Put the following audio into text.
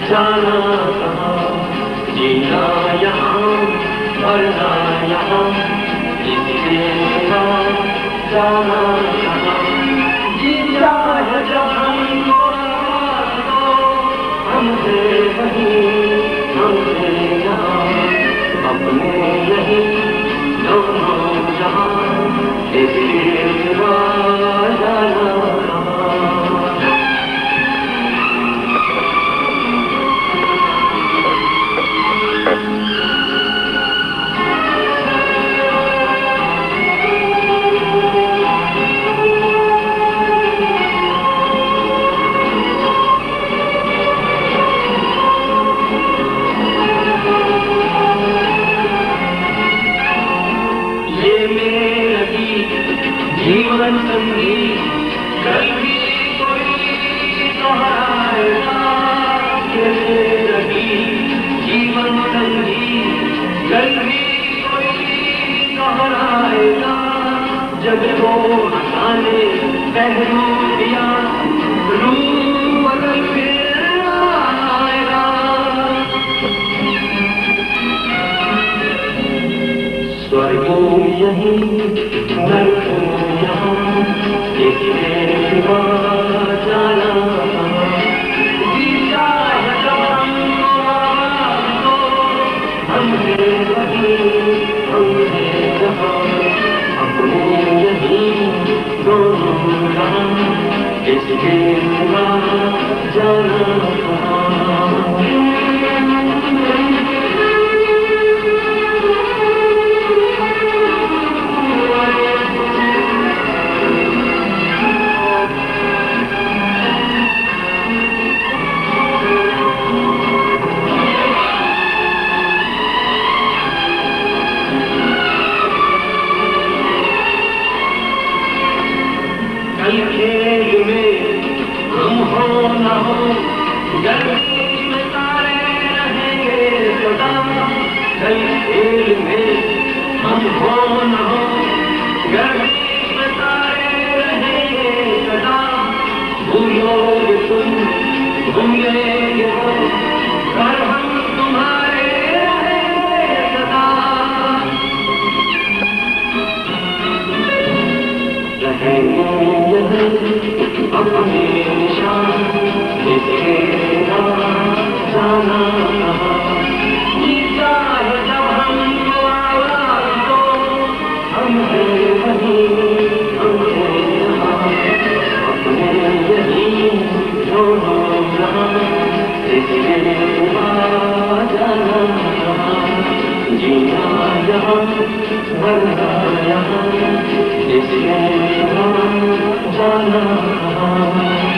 जाना कहाँ, जीना यहाँ मरना यहाँ, इसके सिवा जाना कहाँ। जीना है जब हमको आवाज़ दो, हमसे वहीं हमसे यहाँ, अपने नहीं दोनों जहाँ, इसके सिवा जाना कहाँ। जीवन संगीत कल भी कोई दोहराएगा, कैसे रही जीवन संगीत कल भी कोई दोहराएगा। जब वो हंसाने पहलू दिया रूप बदल फिर आएगा। स्वर्ग यही नर्क यहाँ, इसके सिवा जाना कहाँ। जीता है जब हमको आवाज़ दो, हमसे वहीं हमसे जहाँ, अपने यहीं दोनों जहाँ, इसके सिवा जाना कहाँ। कल खेल में हम हो न हो, गर्मी में तारे रहेंगे सदा। कल खेल में हम हो न हो, गर्मी में तारे रहेंगे सदा। भूलोगे तुम भूलेंगे वो, पर हम तुम्हारे रहेंगे सदा। रहेंगे अपने निशान, इसके सिवा जाना कहाँ। जीता है जब हमको आवाज़ दो, हमसे वहीं हमसे यहाँ, अपने यहीं दोनों जहाँ, इसके सिवा जाना कहाँ। जीना यहाँ मरना यहाँ, इसके सिवा जाना कहाँ।